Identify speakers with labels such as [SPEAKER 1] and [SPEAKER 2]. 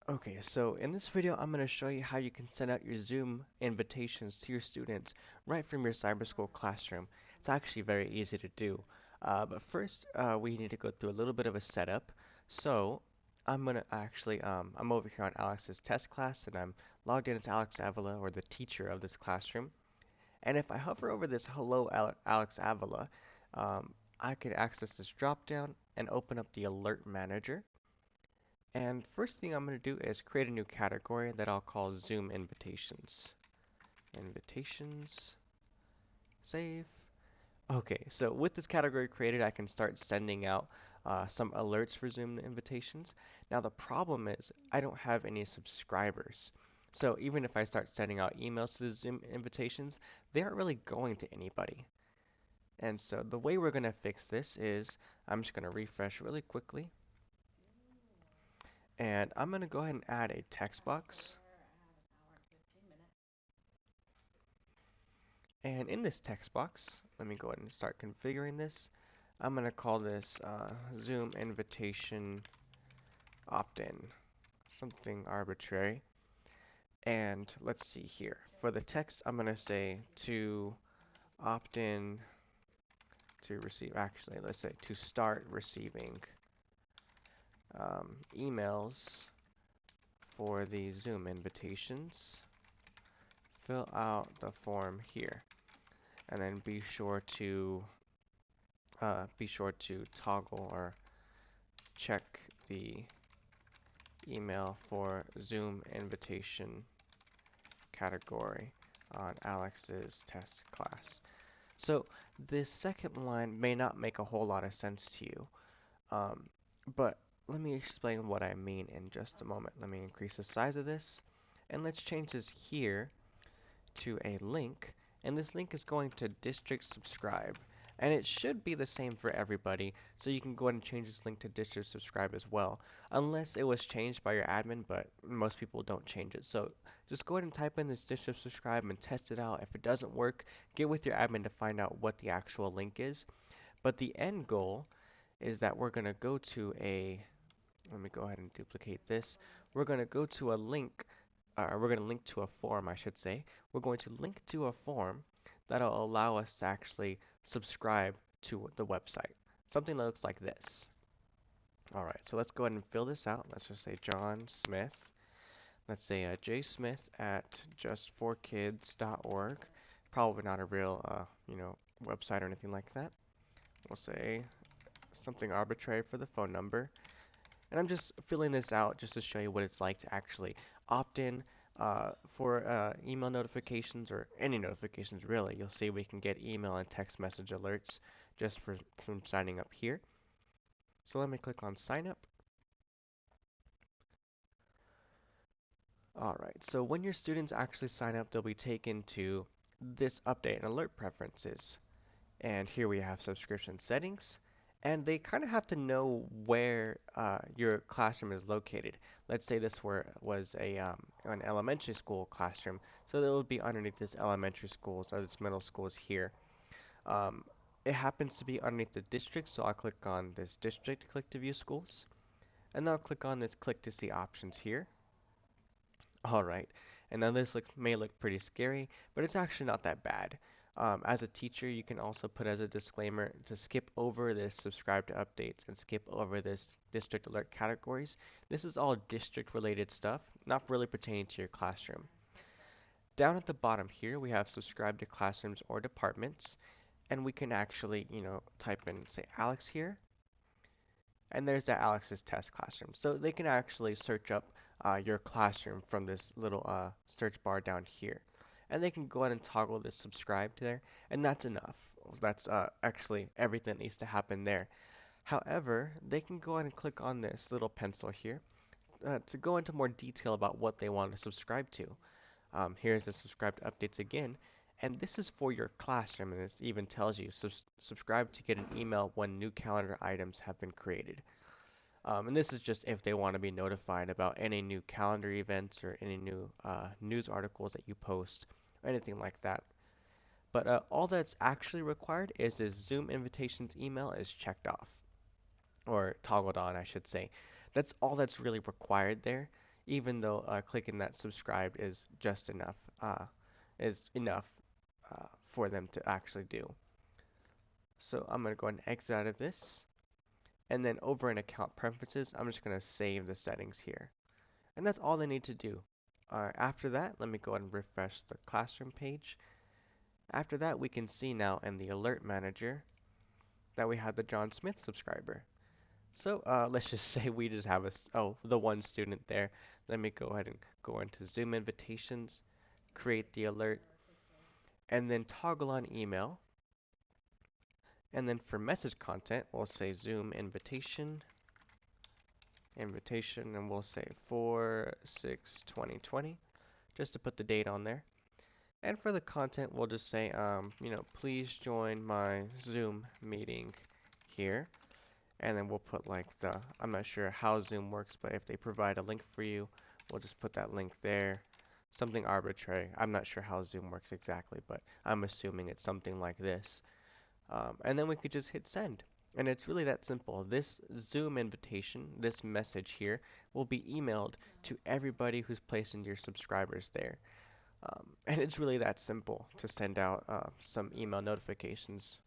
[SPEAKER 1] Okay, so in this video, I'm going to show you how you can send out your Zoom invitations to your students right from your Cyberschool Classroom. It's actually very easy to do. But first, we need to go through a little bit of a setup. So I'm over here on Alex's test class, and I'm logged in as Alex Avila, or the teacher of this classroom. And if I hover over this Hello Alex Avila, I can access this drop down and open up the Alert Manager. And first thing I'm going to do is create a new category that I'll call Zoom Invitations. Invitations, save. Okay, so with this category created, I can start sending out some alerts for Zoom invitations. Now the problem is I don't have any subscribers. So even if I start sending out emails to the Zoom invitations, they aren't really going to anybody. And so the way we're going to fix this is I'm just going to refresh really quickly. And I'm going to go ahead and add a text box. And in this text box, let me go ahead and start configuring this. I'm going to call this Zoom invitation opt-in, something arbitrary. And let's see here. For the text, I'm going to say to opt in to receive, actually, let's say to start receiving emails for the Zoom invitations. Fill out the form here, and then be sure to toggle or check the email for Zoom invitation category on Alex's test class. So this second line may not make a whole lot of sense to you, um, but let me explain what I mean in just a moment. Let me increase the size of this, and let's change this here to a link, and this link is going to district subscribe. And it should be the same for everybody, so you can go ahead and change this link to district subscribe as well, unless it was changed by your admin, but most people don't change it. So just go ahead and type in this district subscribe and test it out. If it doesn't work, get with your admin to find out what the actual link is. But the end goal is that we're going to go to let me go ahead and duplicate this. We're going to go to a link we're going to link to a form, I should say. We're going to link to a form that'll allow us to actually subscribe to the website. Something that looks like this. All right, so let's go ahead and fill this out. Let's just say John Smith. Let's say jsmith at justforkids.org. Probably not a real, website or anything like that. We'll say something arbitrary for the phone number. And I'm just filling this out just to show you what it's like to actually opt in for email notifications or any notifications really. You'll see we can get email and text message alerts just from signing up here. So let me click on sign up. Alright, so when your students actually sign up, they'll be taken to this update and alert preferences. And here we have subscription settings. And they kind of have to know where your classroom is located. Let's say this was an elementary school classroom, so it would be underneath this elementary schools or this middle schools here. Um, it happens to be underneath the district, so I'll click on this district, click to view schools, and then I'll click on this click to see options here. All right, and now may look pretty scary, but it's actually not that bad. As a teacher, you can also put as a disclaimer to skip over this subscribe to updates and skip over this district alert categories. This is all district related stuff, not really pertaining to your classroom. Down at the bottom here, we have subscribe to classrooms or departments, and we can actually, type in, say, Alex here, and there's that Alex's test classroom. So they can actually search up your classroom from this little search bar down here. And they can go ahead and toggle this subscribe to there, and that's enough. That's actually everything that needs to happen there. However, they can go ahead and click on this little pencil here to go into more detail about what they want to subscribe to. Here's the subscribe to updates again, and this is for your classroom, and it even tells you subscribe to get an email when new calendar items have been created. And this is just if they want to be notified about any new calendar events or any new news articles that you post or anything like that. But all that's actually required is this Zoom invitations email is checked off or toggled on, I should say. That's all that's really required there. even though clicking that subscribe is just enough, is enough for them to actually do. So I'm going to go ahead and exit out of this. And then over in account preferences, I'm just going to save the settings here. And that's all they need to do. After that, let me go ahead and refresh the classroom page. After that, we can see now in the alert manager that we have the John Smith subscriber. So let's just say we just have the one student there. Let me go ahead and go into Zoom invitations, create the alert, and then toggle on email. And then for message content, we'll say Zoom invitation, and we'll say 4/6/2020, just to put the date on there. And for the content, we'll just say, please join my Zoom meeting here. And then we'll put like I'm not sure how Zoom works, but if they provide a link for you, we'll just put that link there. Something arbitrary. I'm not sure how Zoom works exactly, but I'm assuming it's something like this. And then we could just hit send. And it's really that simple. This Zoom invitation, this message here, will be emailed to everybody who's placed in your subscribers there. And it's really that simple to send out some email notifications.